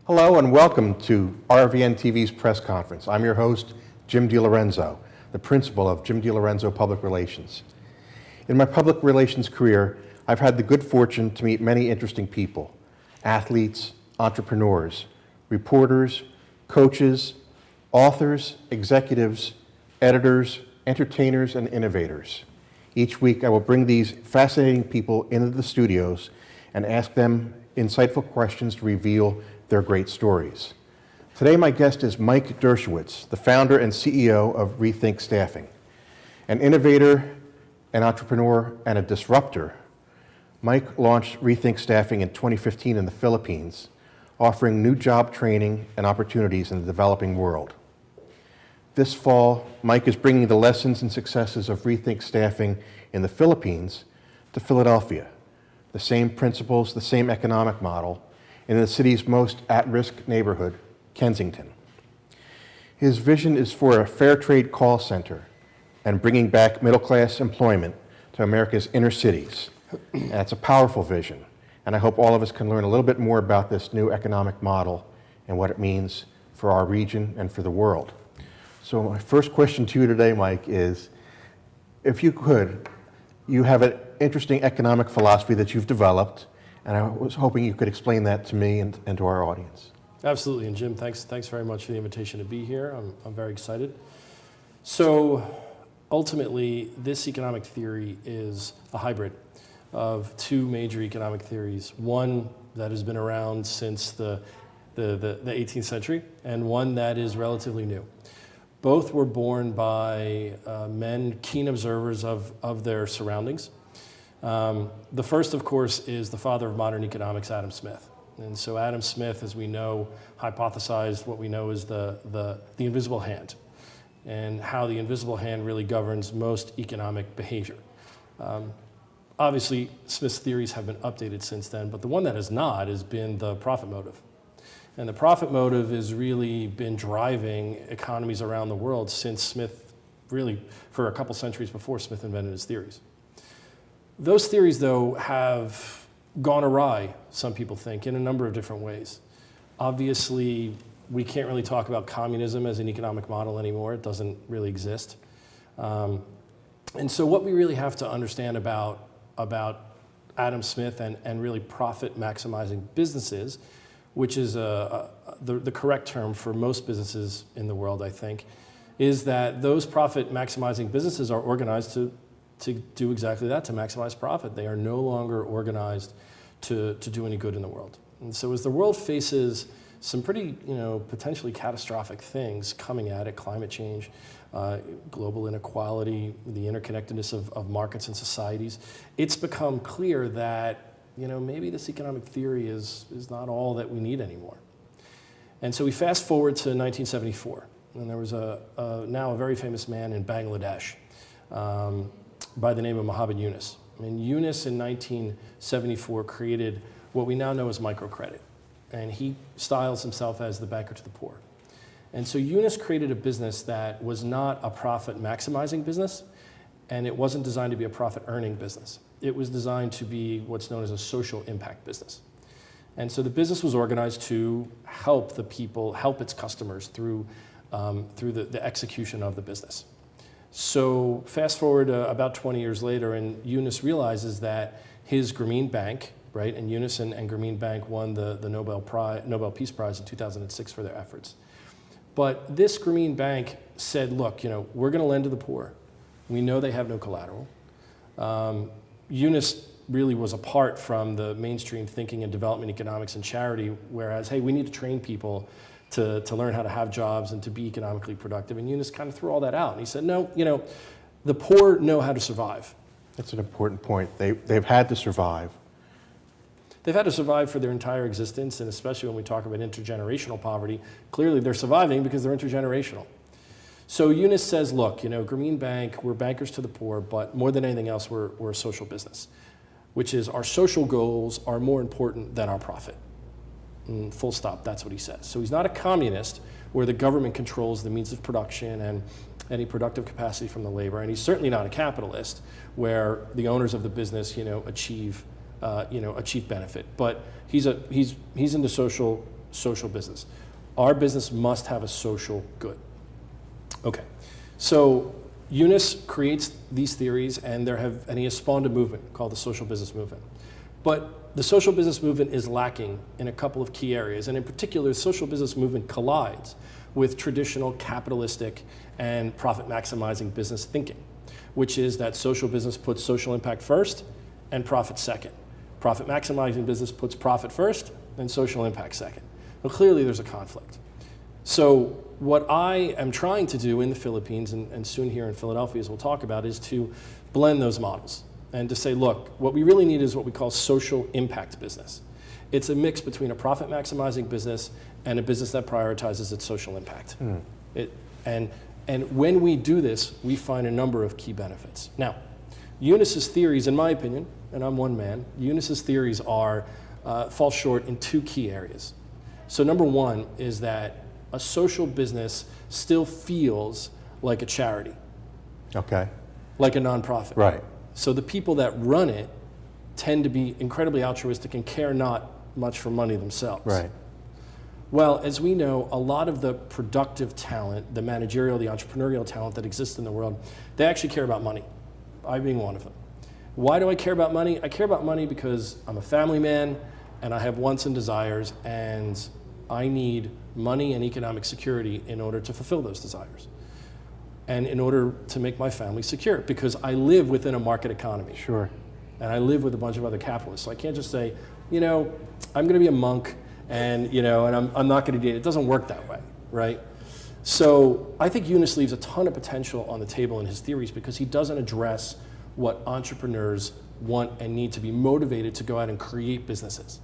Hello and welcome to RVNTV's press conference. I'm your host, Jim DeLorenzo, the principal of Jim DeLorenzo Public Relations. In my public relations career, I've had the good fortune to meet many interesting people: athletes, entrepreneurs, reporters, coaches, authors, executives, editors, entertainers, and innovators. Each week I will bring these fascinating people into the studios and ask them insightful questions to reveal their great stories. Today my guest is Mike Dershowitz, the founder and CEO of Rethink Staffing. An innovator, an entrepreneur, and a disruptor, Mike launched Rethink Staffing in 2015 in the Philippines, offering new job training and opportunities in the developing world. This fall, Mike is bringing the lessons and successes of Rethink Staffing in the Philippines to Philadelphia. The same principles, the same economic model, in the city's most at-risk neighborhood, Kensington. His vision is for a fair trade call center and bringing back middle-class employment to America's inner cities. And it's a powerful vision, and I hope all of us can learn a little bit more about this new economic model and what it means for our region and for the world. So my first question to you today, Mike, is if you could, you have an interesting economic philosophy that you've developed, and I was hoping you could explain that to me and to our audience. Absolutely, and Jim, thanks very much for the invitation to be here. I'm very excited. So ultimately, this economic theory is a hybrid of two major economic theories. One that has been around since the 18th century, and one that is relatively new. Both were born by men, keen observers of their surroundings. The first, of course, is the father of modern economics, Adam Smith. And so Adam Smith, as we know, hypothesized what we know is the invisible hand, and how the invisible hand really governs most economic behavior. Obviously, Smith's theories have been updated since then, but the one that has not has been the profit motive. And the profit motive has really been driving economies around the world since Smith, really for a couple centuries before Smith invented his theories. Those theories, though, have gone awry, some people think, in a number of different ways. Obviously, we can't really talk about communism as an economic model anymore. It doesn't really exist. And so what we really have to understand about Adam Smith and really profit maximizing businesses, which is the correct term for most businesses in the world, I think, is that those profit maximizing businesses are organized to do exactly that, to maximize profit. They are no longer organized to do any good in the world. And so as the world faces some pretty, potentially catastrophic things coming at it, climate change, global inequality, the interconnectedness of markets and societies, it's become clear that maybe this economic theory is not all that we need anymore. And so we fast forward to 1974, and there was now a very famous man in Bangladesh by the name of Muhammad Yunus. And Yunus in 1974 created what we now know as microcredit, and he styles himself as the banker to the poor. And so Yunus created a business that was not a profit maximizing business, and it wasn't designed to be a profit earning business. It was designed to be what's known as a social impact business. And so the business was organized to help the people, help its customers through the execution of the business. So fast forward about 20 years later, and Yunus realizes that his Grameen Bank, right, and Yunus and Grameen Bank won the Nobel Peace Prize in 2006 for their efforts. But this Grameen Bank said, look, we're going to lend to the poor. We know they have no collateral. Yunus really was apart from the mainstream thinking in development economics and charity, whereas, hey, we need to train people to learn how to have jobs and to be economically productive. And Yunus kind of threw all that out. And he said, no, the poor know how to survive. That's an important point. They've had to survive. They've had to survive for their entire existence, and especially when we talk about intergenerational poverty, clearly they're surviving because they're intergenerational. So Yunus says, look, Grameen Bank, we're bankers to the poor, but more than anything else, we're a social business, which is our social goals are more important than our profit. And full stop, that's what he says. So he's not a communist where the government controls the means of production and any productive capacity from the labor, and he's certainly not a capitalist where the owners of the business, achieve benefit. But he's into social social business. Our business must have a social good. Okay, so Eunice creates these theories, and he has spawned a movement called the social business movement. But the social business movement is lacking in a couple of key areas, and in particular, the social business movement collides with traditional capitalistic and profit maximizing business thinking, which is that social business puts social impact first and profit second. Profit maximizing business puts profit first and social impact second. Well, clearly there's a conflict. So what I am trying to do in the Philippines and soon here in Philadelphia, as we'll talk about, is to blend those models and to say, look, what we really need is what we call social impact business. It's a mix between a profit maximizing business and a business that prioritizes its social impact. And when we do this, we find a number of key benefits. Now, Eunice's theories, in my opinion, and I'm one man, Eunice's theories fall short in two key areas. So number one is that a social business still feels like a charity. Okay. Like a nonprofit. Right. So the people that run it tend to be incredibly altruistic and care not much for money themselves. Right. Well, as we know, a lot of the productive talent, the managerial, the entrepreneurial talent that exists in the world, they actually care about money, I being one of them. Why do I care about money? I care about money because I'm a family man and I have wants and desires, and I need money and economic security in order to fulfill those desires and in order to make my family secure, because I live within a market economy. Sure. And I live with a bunch of other capitalists. So I can't just say, you know, I'm going to be a monk and, you know, and I'm not going to date. It doesn't work that way, right? So I think Eunice leaves a ton of potential on the table in his theories because he doesn't address what entrepreneurs want and need to be motivated to go out and create businesses.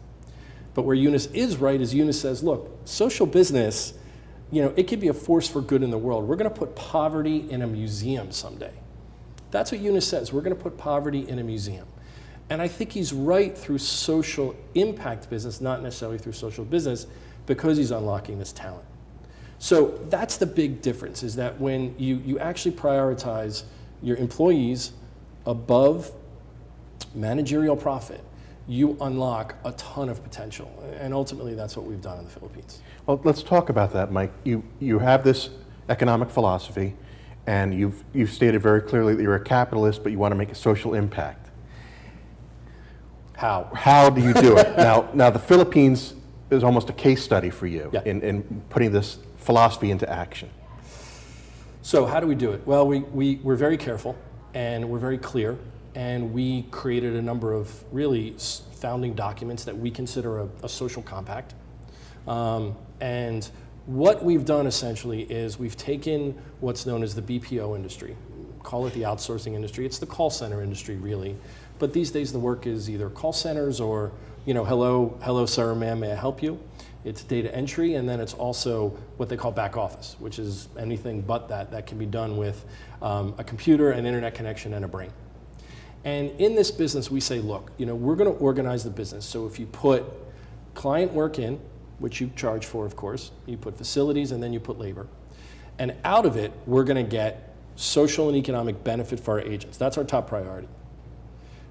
But where Eunice is right is Eunice says, look, social business, you know, it could be a force for good in the world. We're going to put poverty in a museum someday. That's what Eunice says. We're going to put poverty in a museum. And I think he's right through social impact business, not necessarily through social business, because he's unlocking this talent. So that's the big difference, is that when you actually prioritize your employees above managerial profit, you unlock a ton of potential. And ultimately, that's what we've done in the Philippines. Well, let's talk about that, Mike. You have this economic philosophy, and you've stated very clearly that you're a capitalist, but you want to make a social impact. How? How do you do it? Now, the Philippines is almost a case study for you in putting this philosophy into action. So how do we do it? Well, we're very careful, and we're very clear, and we created a number of really founding documents that we consider a social compact. And what we've done essentially is we've taken what's known as the BPO industry, call it the outsourcing industry. It's the call center industry, really. But these days the work is either call centers or, you know, hello, sir or ma'am, may I help you? It's data entry, and then it's also what they call back office, which is anything but that can be done with a computer, an internet connection, and a brain. And in this business, we say, look, you know, we're going to organize the business. So if you put client work in, which you charge for, of course, you put facilities, and then you put labor. And out of it, we're going to get social and economic benefit for our agents. That's our top priority.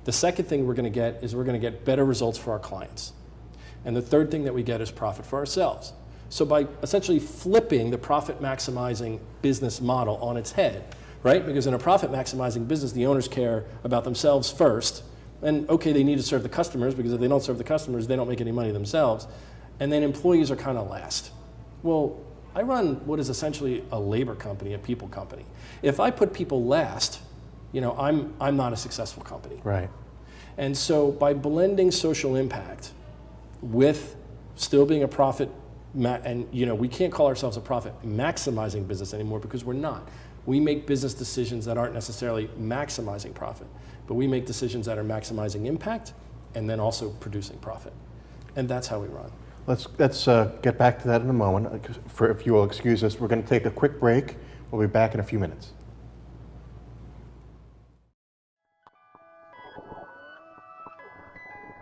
The second thing we're going to get is we're going to get better results for our clients. And the third thing that we get is profit for ourselves. So by essentially flipping the profit maximizing business model on its head, right? Because in a profit maximizing business, the owners care about themselves first. And okay, they need to serve the customers, because if they don't serve the customers, they don't make any money themselves. And then employees are kind of last. Well, I run what is essentially a labor company, a people company. If I put people last, you know, I'm not a successful company. Right. And so by blending social impact with still being a profit, and you know, we can't call ourselves a profit maximizing business anymore, because we're not. We make business decisions that aren't necessarily maximizing profit, but we make decisions that are maximizing impact and then also producing profit. And that's how we run. Let's get back to that in a moment. If you will excuse us, we're going to take a quick break. We'll be back in a few minutes.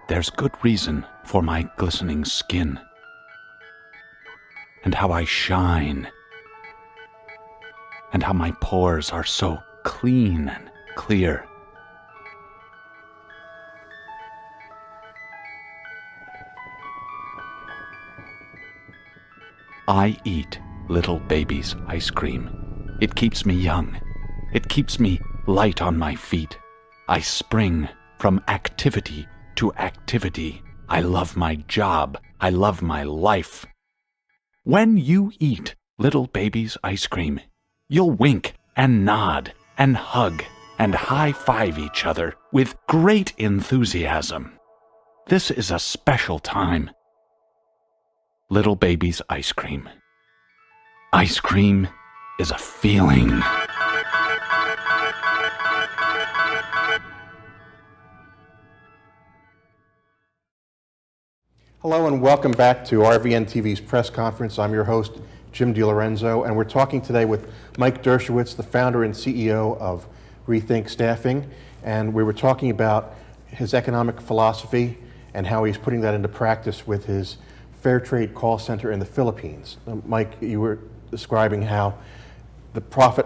There's good reason for my glistening skin, and how I shine, and how my pores are so clean and clear. I eat little baby's ice cream. It keeps me young. It keeps me light on my feet. I spring from activity to activity. I love my job. I love my life. When you eat little baby's ice cream, you'll wink and nod and hug and high-five each other with great enthusiasm. This is a special time. Little baby's ice cream. Ice cream is a feeling. Hello and welcome back to RVNTV's press conference. I'm your host, Jim DeLorenzo, and we're talking today with Mike Dershowitz, the founder and CEO of Rethink Staffing, and we were talking about his economic philosophy and how he's putting that into practice with his fair trade call center in the Philippines. Mike, you were describing how the profit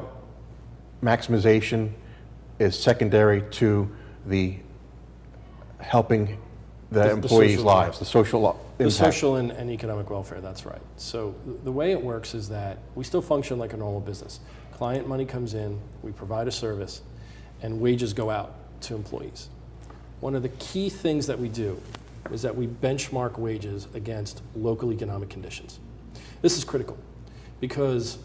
maximization is secondary to the helping the employees' lives, the social impact. The social and economic welfare, that's right. So the way it works is that we still function like a normal business. Client money comes in, we provide a service, and wages go out to employees. One of the key things that we do is that we benchmark wages against local economic conditions. This is critical because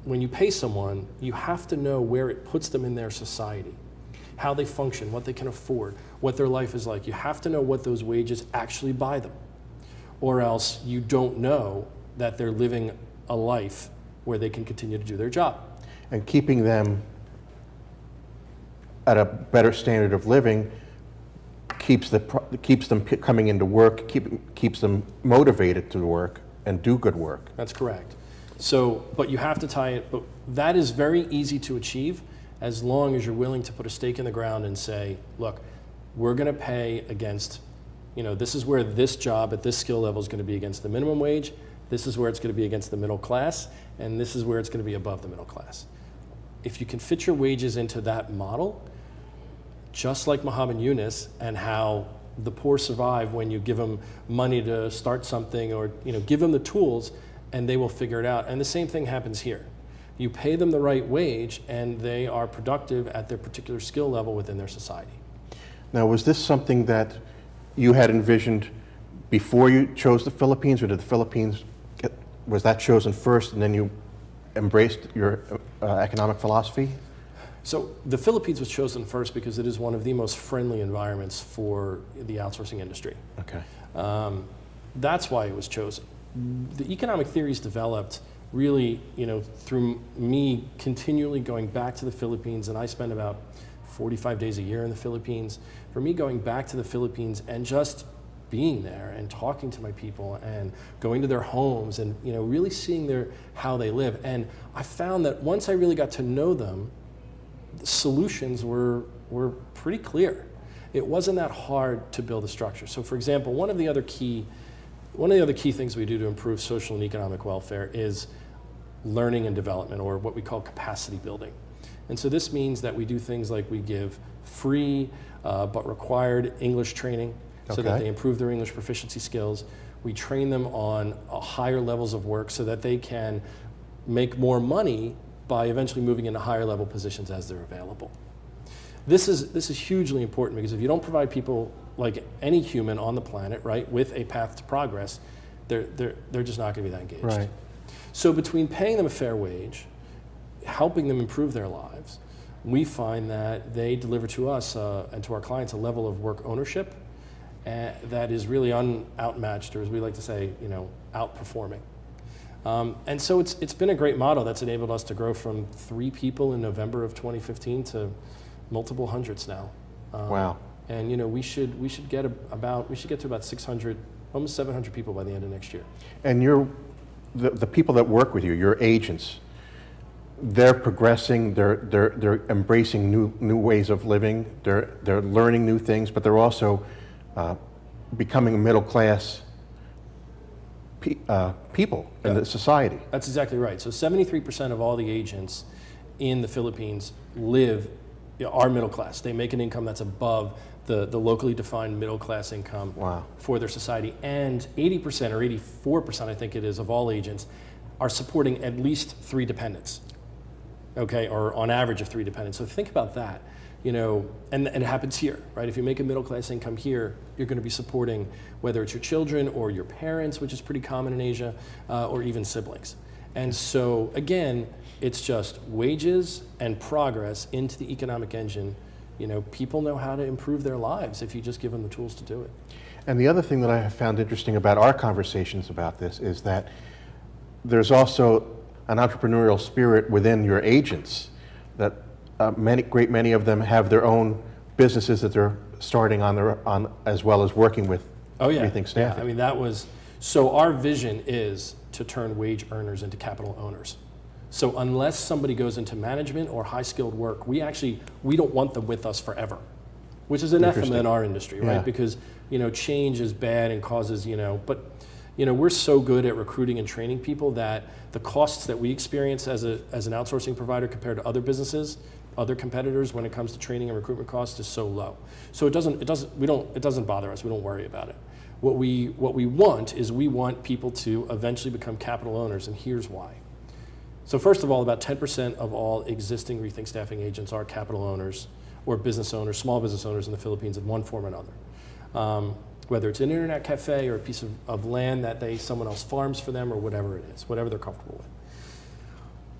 when you pay someone, you have to know where it puts them in their society, how they function, what they can afford, what their life is like. You have to know what those wages actually buy them, or else you don't know that they're living a life where they can continue to do their job. And keeping them at a better standard of living keeps them coming into work, keeps them motivated to work and do good work. That's correct. So, but you have to tie it, but that is very easy to achieve as long as you're willing to put a stake in the ground and say, look, we're going to pay against, this is where this job at this skill level is going to be against the minimum wage, this is where it's going to be against the middle class, and this is where it's going to be above the middle class. If you can fit your wages into that model, just like Muhammad Yunus and how the poor survive when you give them money to start something or give them the tools and they will figure it out. And the same thing happens here. You pay them the right wage and they are productive at their particular skill level within their society. Now, was this something that you had envisioned before you chose the Philippines, or did the Philippines, was that chosen first and then you embraced your economic philosophy? So the Philippines was chosen first because it is one of the most friendly environments for the outsourcing industry. Okay. That's why it was chosen. The economic theories developed really, through me continually going back to the Philippines, and I spend about 45 days a year in the Philippines. For me, going back to the Philippines and just being there and talking to my people and going to their homes and really seeing how they live. And I found that once I really got to know them, the solutions were pretty clear. It wasn't that hard to build a structure. So for example, one of the other key things we do to improve social and economic welfare is learning and development, or what we call capacity building. And so this means that we do things like we give free but required English training so that they improve their English proficiency skills. We train them on higher levels of work so that they can make more money by eventually moving into higher level positions as they're available. This is hugely important because if you don't provide people, like any human on the planet, right, with a path to progress, they're just not going to be that engaged. Right. So between paying them a fair wage, helping them improve their lives, we find that they deliver to us and to our clients a level of work ownership that is really outmatched, or as we like to say, outperforming. And so it's been a great model that's enabled us to grow from 3 people in November of 2015 to multiple hundreds now. Wow. And we should get to about 600, almost 700 people by the end of next year. And the people that work with you, your agents, they're progressing, they're embracing new ways of living, they're learning new things, but they're also becoming a middle class people in the society. That's exactly right. So 73% of all the agents in the Philippines are middle class. They make an income that's above the locally defined middle class income Wow. for their society. And 80% or 84%, I think it is, of all agents are supporting at least 3 dependents, okay, or on average of 3 dependents. So think about that, and it happens here, right? If you make a middle class income here, you're going to be supporting whether it's your children or your parents, which is pretty common in Asia, or even siblings. And so again, it's just wages and progress into the economic engine. People know how to improve their lives if you just give them the tools to do it. And the other thing that I have found interesting about our conversations about this is that there's also an entrepreneurial spirit within your agents, that many of them have their own businesses that they're starting on as well as working with Rethink Staffing. Yeah, I mean, so our vision is to turn wage earners into capital owners. So unless somebody goes into management or high-skilled work, we don't want them with us forever, which is anathema in our industry, right? Yeah. Because, change is bad and causes, but, we're so good at recruiting and training people that the costs that we experience as an outsourcing provider compared to other businesses, other competitors, when it comes to training and recruitment costs, is so low. So it doesn't bother us. We don't worry about it. What we want is we want people to eventually become capital owners, and here's why. So first of all, about 10% of all existing Rethink Staffing agents are capital owners or business owners, small business owners in the Philippines in one form or another. Whether it's an internet cafe or a piece of land that someone else farms for them or whatever it is, whatever they're comfortable with.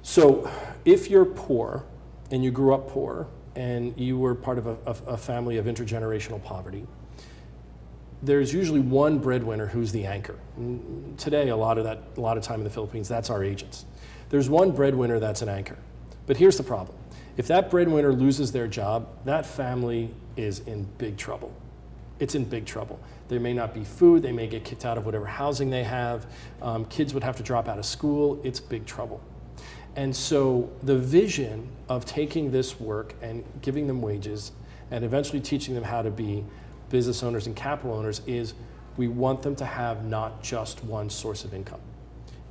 So if you're poor and you grew up poor and you were part of a family of intergenerational poverty, there's usually one breadwinner who's the anchor. Today, a lot of time in the Philippines, that's our agents. There's one breadwinner that's an anchor. But here's the problem. If that breadwinner loses their job, that family is in big trouble. It's in big trouble. There may not be food, they may get kicked out of whatever housing they have, kids would have to drop out of school, it's big trouble. And so the vision of taking this work and giving them wages and eventually teaching them how to be business owners and capital owners is we want them to have not just one source of income.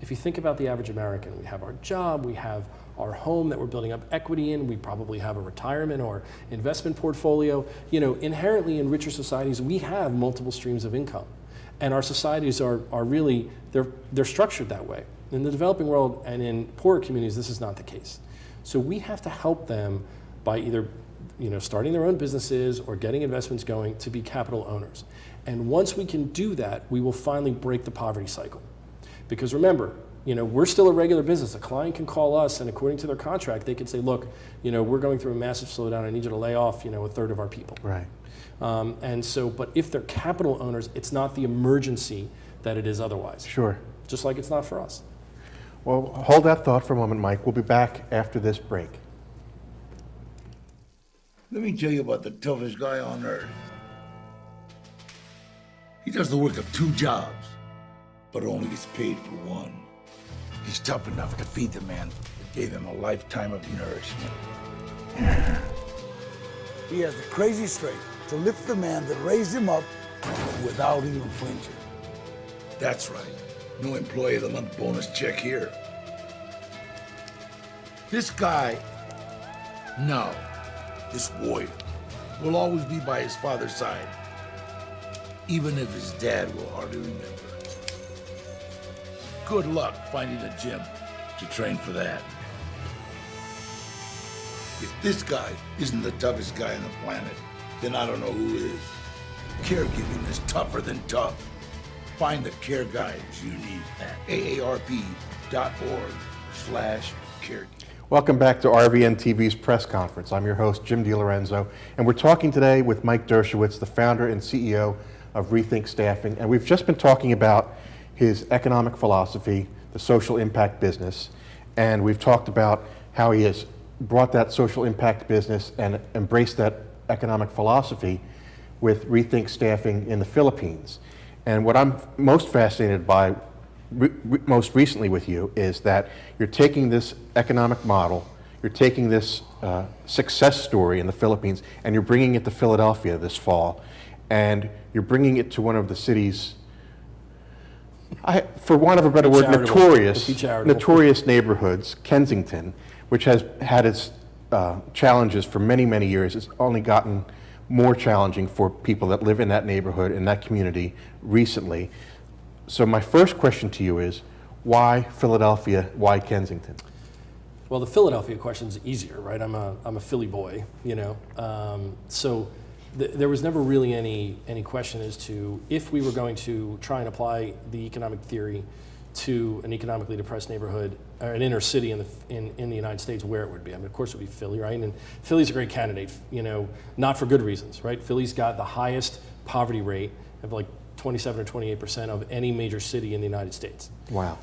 If you think about the average American, we have our job, we have our home that we're building up equity in, we probably have a retirement or investment portfolio. Inherently in richer societies, we have multiple streams of income. And our societies are really, they're structured that way. In the developing world and in poorer communities, this is not the case. So we have to help them by either starting their own businesses or getting investments going to be capital owners. And once we can do that, we will finally break the poverty cycle. Because remember, we're still a regular business. A client can call us, and according to their contract, they can say, look, we're going through a massive slowdown. I need you to lay off, a third of our people. Right. But if they're capital owners, it's not the emergency that it is otherwise. Sure. Just like it's not for us. Well, hold that thought for a moment, Mike. We'll be back after this break. Let me tell you about the toughest guy on earth. He does the work of 2 jobs, but only gets paid for one. He's tough enough to feed the man that gave him a lifetime of nourishment. He has the crazy strength to lift the man that raised him up without even flinching. That's right. No employee of the month bonus check here. This guy, this warrior, will always be by his father's side, even if his dad will hardly remember. Good luck finding a gym to train for that. If this guy isn't the toughest guy on the planet, then I don't know who is. Caregiving is tougher than tough. Find the care guides you need at aarp.org/caregiving. Welcome back to RVNTV's press conference. I'm your host, Jim DeLorenzo, and we're talking today with Mike Dershowitz, the founder and CEO of Rethink Staffing, and we've just been talking about his economic philosophy, the social impact business, and we've talked about how he has brought that social impact business and embraced that economic philosophy with Rethink Staffing in the Philippines. And what I'm most fascinated by most recently with you is that you're taking this economic model, you're taking this success story in the Philippines, and you're bringing it to Philadelphia this fall, and you're bringing it to one of the city's, for want of a better word, notorious neighborhoods, Kensington, which has had its challenges for many, many years. It's only gotten more challenging for people that live in that neighborhood, in that community recently. So my first question to you is, why Philadelphia, why Kensington? Well, the Philadelphia question's easier, right? I'm a Philly boy, you know. So there was never really any question as to if we were going to try and apply the economic theory to an economically depressed neighborhood or an inner city in the United States, where it would be. I mean, of course, it would be Philly, right? And Philly's a great candidate, you know, not for good reasons, right? Philly's got the highest poverty rate of like 27 or 28% of any major city in the United States. Wow.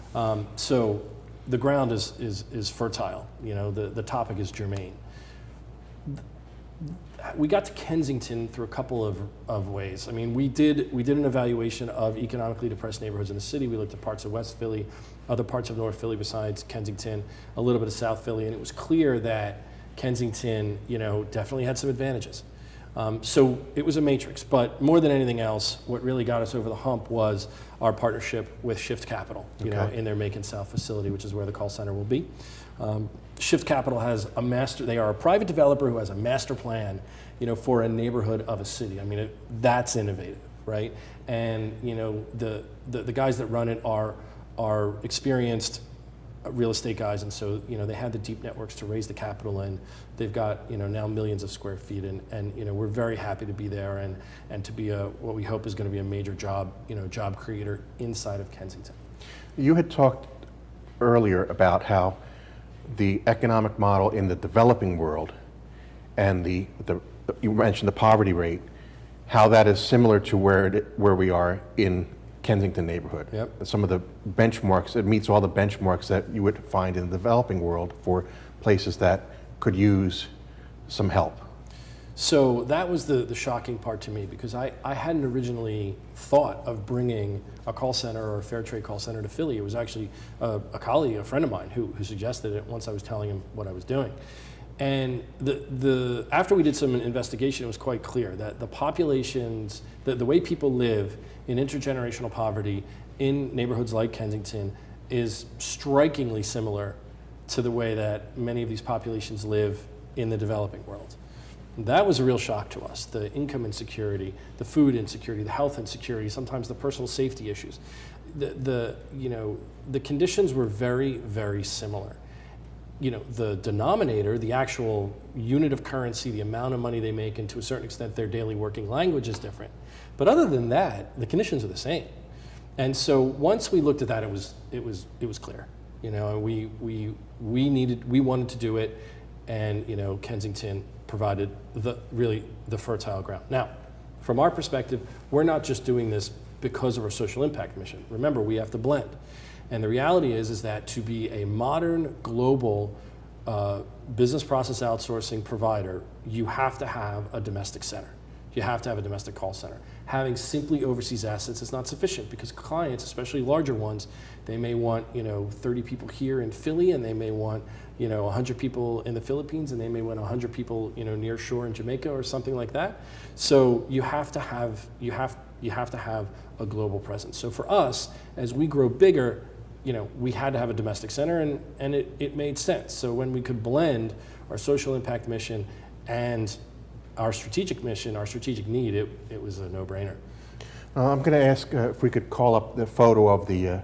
So the ground is fertile. You know, the topic is germane. We got to Kensington through a couple of ways. I mean, we did an evaluation of economically depressed neighborhoods in the city. We looked at parts of West Philly, other parts of North Philly besides Kensington, a little bit of South Philly, and it was clear that Kensington, you know, definitely had some advantages. So it was a matrix, but more than anything else, what really got us over the hump was our partnership with Shift Capital, you know, in their Macon South facility, which is where the call center will be. Shift Capital has they are a private developer who has a master plan, you know, for a neighborhood of a city. I mean, that's innovative, right? And, you know, the guys that run it are experienced real estate guys, and so, you know, they had the deep networks to raise the capital, and they've got, you know, now millions of square feet, and you know, we're very happy to be there and to be what we hope is going to be a major job creator inside of Kensington. You had talked earlier about how the economic model in the developing world and you mentioned the poverty rate, how that is similar to where we are in Kensington neighborhood. Yep. Some of the benchmarks, it meets all the benchmarks that you would find in the developing world for places that could use some help. So that was the shocking part to me, because I hadn't originally thought of bringing a call center or a fair trade call center to Philly. It was actually a colleague, a friend of mine, who suggested it once I was telling him what I was doing. And after we did some investigation, it was quite clear that the populations, the way people live in intergenerational poverty in neighborhoods like Kensington is strikingly similar to the way that many of these populations live in the developing world. That was a real shock to us. The income insecurity, the food insecurity, the health insecurity, sometimes the personal safety issues. The conditions were very, very similar. You know, the denominator, the actual unit of currency, the amount of money they make, and to a certain extent their daily working language is different. But other than that, the conditions are the same. And so once we looked at that, it was clear. You know, we wanted to do it, and you know, Kensington provided the fertile ground. Now, from our perspective, we're not just doing this because of our social impact mission. Remember, we have to blend. And the reality is that to be a modern global business process outsourcing provider, you have to have a domestic center. You have to have a domestic call center. Having simply overseas assets is not sufficient, because clients, especially larger ones, they may want, you know, 30 people here in Philly, and they may want, you know, 100 people in the Philippines, and they may want 100 people, you know, near shore in Jamaica or something like that. So you have to have a global presence. So for us, as we grow bigger, you know, we had to have a domestic center, and it made sense. So when we could blend our social impact mission and our strategic mission, our strategic need, it was a no-brainer. I'm going to ask if we could call up the photo of the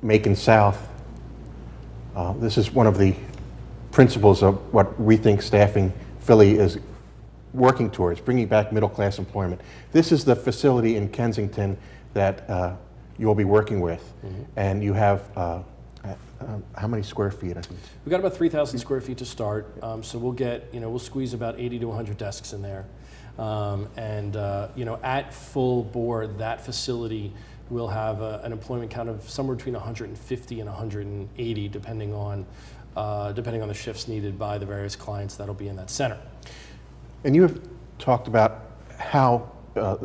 Macon South. This is one of the principles of what Rethink Staffing Philly is working towards, bringing back middle-class employment. This is the facility in Kensington that you'll be working with, and you have how many square feet? I think we've got about 3,000 square feet to start. So we'll squeeze about 80 to 100 desks in there, and at full board, that facility will have an employment count of somewhere between 150 and 180, depending on the shifts needed by the various clients that'll be in that center. And you have talked about how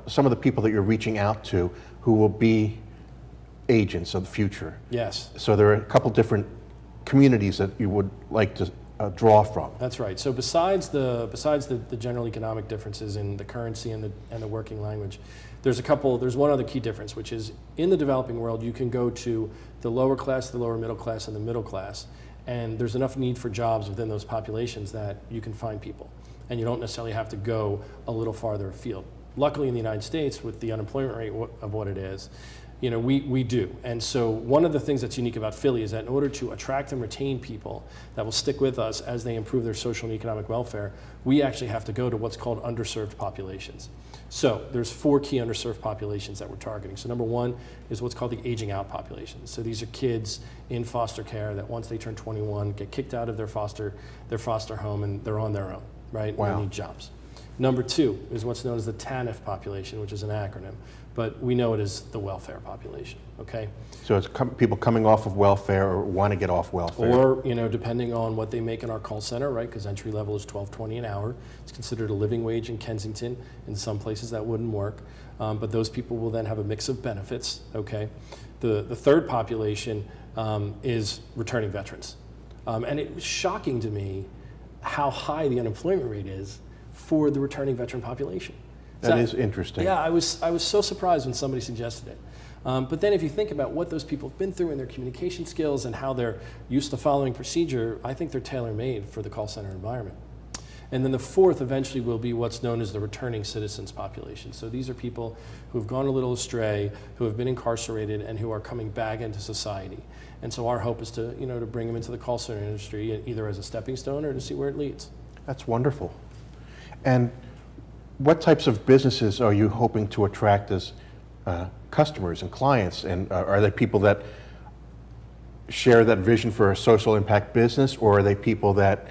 some of the people that you're reaching out to who will be agents of the future. Yes. So there are a couple different communities that you would like to draw from. That's right. So besides the general economic differences in the currency and the working language, there's one other key difference, which is in the developing world, you can go to the lower class, the lower middle class, and the middle class, and there's enough need for jobs within those populations that you can find people. and you don't necessarily have to go a little farther afield. Luckily in the United States, with the unemployment rate of what it is, we do. And so one of the things that's unique about Philly is that in order to attract and retain people that will stick with us as they improve their social and economic welfare, we actually have to go to what's called underserved populations. So there's 4 key underserved populations that we're targeting. So number 1 is what's called the aging out population. So these are kids in foster care that once they turn 21, get kicked out of their foster home and they're on their own, right? Wow. And they need jobs. Number 2 is what's known as the TANF population, which is an acronym, but we know it as the welfare population, okay? So it's people coming off of welfare or want to get off welfare. Or, depending on what they make in our call center, right? Because entry level is $12.20 an hour. It's considered a living wage in Kensington. In some places that wouldn't work. But those people will then have a mix of benefits, okay? The third population is returning veterans. And it was shocking to me how high the unemployment rate is for the returning veteran population. That is interesting. Yeah, I was so surprised when somebody suggested it. But then if you think about what those people have been through and their communication skills and how they're used to following procedure, I think they're tailor-made for the call center environment. And then the fourth eventually will be what's known as the returning citizens population. So these are people who have gone a little astray, who have been incarcerated, and who are coming back into society. And so our hope is to bring them into the call center industry either as a stepping stone or to see where it leads. That's wonderful. And what types of businesses are you hoping to attract as customers and clients? And are they people that share that vision for a social impact business, or are they people that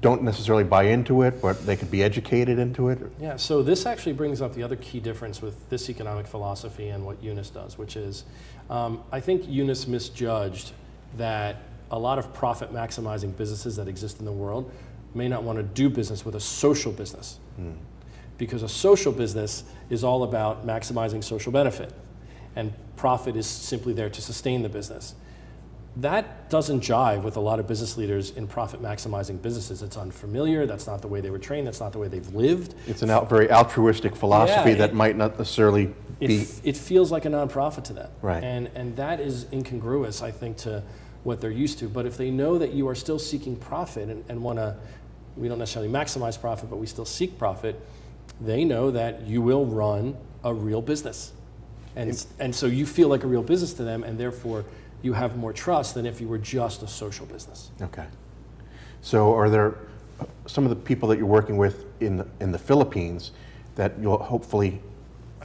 don't necessarily buy into it, but they could be educated into it? Yeah, so this actually brings up the other key difference with this economic philosophy and what Eunice does, which is I think Eunice misjudged that a lot of profit maximizing businesses that exist in the world may not want to do business with a social business. Because a social business is all about maximizing social benefit, and profit is simply there to sustain the business. That doesn't jive with a lot of business leaders in profit maximizing businesses. It's unfamiliar, that's not the way they were trained, that's not the way they've lived. It's a very altruistic philosophy Yeah, that might not necessarily be... It feels like a nonprofit to them. Right. And that is incongruous, I think, to what they're used to. But if they know that you are still seeking profit and want to, we don't necessarily maximize profit, but we still seek profit, they know that you will run a real business. And so you feel like a real business to them, and therefore you have more trust than if you were just a social business. Okay. So are there some of the people that you're working with in the Philippines that you'll hopefully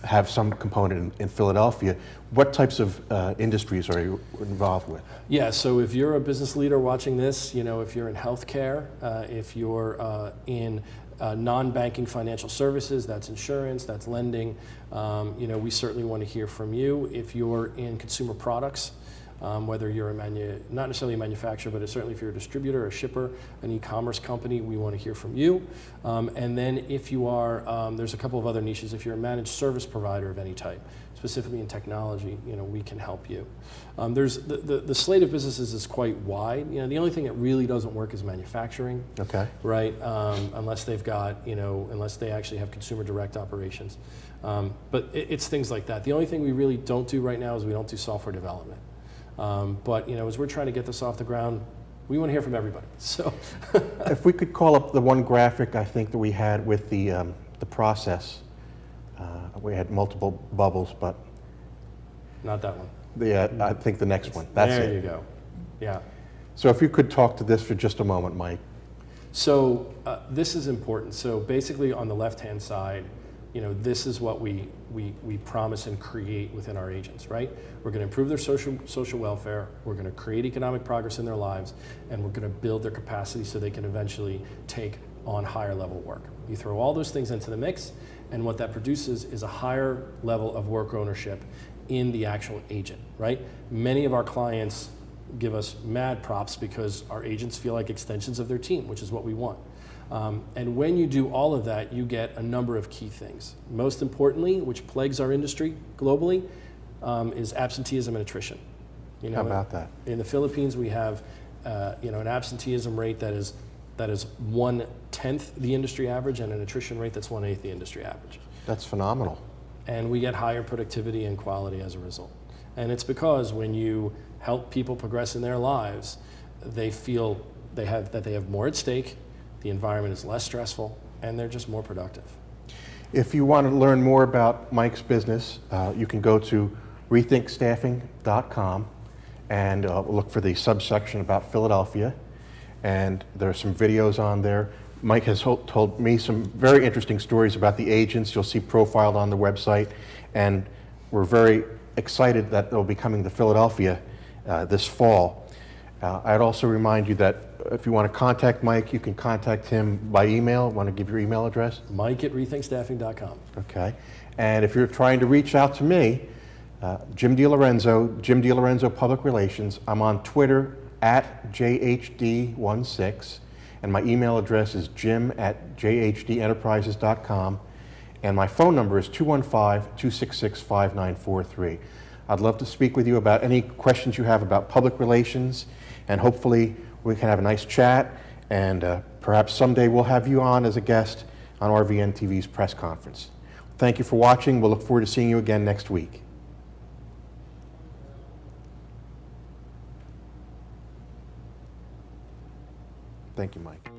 have some component in Philadelphia? What types of industries are you involved with? Yeah, so if you're a business leader watching this, if you're in healthcare, if you're in non-banking financial services, that's insurance, that's lending, we certainly want to hear from you. If you're in consumer products, whether you're not necessarily a manufacturer, but certainly if you're a distributor, a shipper, an e-commerce company, we want to hear from you. And then if you are, there's a couple of other niches. If you're a managed service provider of any type, specifically in technology, we can help you. There's the slate of businesses is quite wide. The only thing that really doesn't work is manufacturing. Okay. Right, unless they've got, unless they actually have consumer direct operations. But it's things like that. The only thing we really don't do right now is we don't do software development. But as we're trying to get this off the ground, we want to hear from everybody. So, if we could call up the one graphic I think that we had with the process, we had multiple bubbles, but not that one. I think the next one. That's it. There you go. Yeah. So if you could talk to this for just a moment, Mike. So this is important. So basically, on the left-hand side, this is what we promise and create within our agents, right? We're going to improve their social welfare, we're going to create economic progress in their lives, and we're going to build their capacity so they can eventually take on higher level work. You throw all those things into the mix, and what that produces is a higher level of work ownership in the actual agent, right? Many of our clients give us mad props because our agents feel like extensions of their team, which is what we want. And when you do all of that, you get a number of key things. Most importantly, which plagues our industry globally, is absenteeism and attrition. How about that? In the Philippines, we have an absenteeism rate that is 1/10 the industry average, and an attrition rate that's 1/8 the industry average. That's phenomenal. And we get higher productivity and quality as a result. And it's because when you help people progress in their lives, they feel they have more at stake, the environment is less stressful, and they're just more productive. If you want to learn more about Mike's business, you can go to rethinkstaffing.com and look for the subsection about Philadelphia. And there are some videos on there. Mike has told me some very interesting stories about the agents you'll see profiled on the website. And we're very excited that they'll be coming to Philadelphia this fall. I'd also remind you that if you want to contact Mike, you can contact him by email. Want to give your email address? Mike@rethinkstaffing.com. Okay. And if you're trying to reach out to me, Jim DeLorenzo, Jim DeLorenzo Public Relations. I'm on Twitter @JHD16, and my email address is jim@jhdenterprises.com, and my phone number is 215-266-5943. I'd love to speak with you about any questions you have about public relations, and hopefully we can have a nice chat, and perhaps someday we'll have you on as a guest on RVNTV's press conference. Thank you for watching. We'll look forward to seeing you again next week. Thank you, Mike.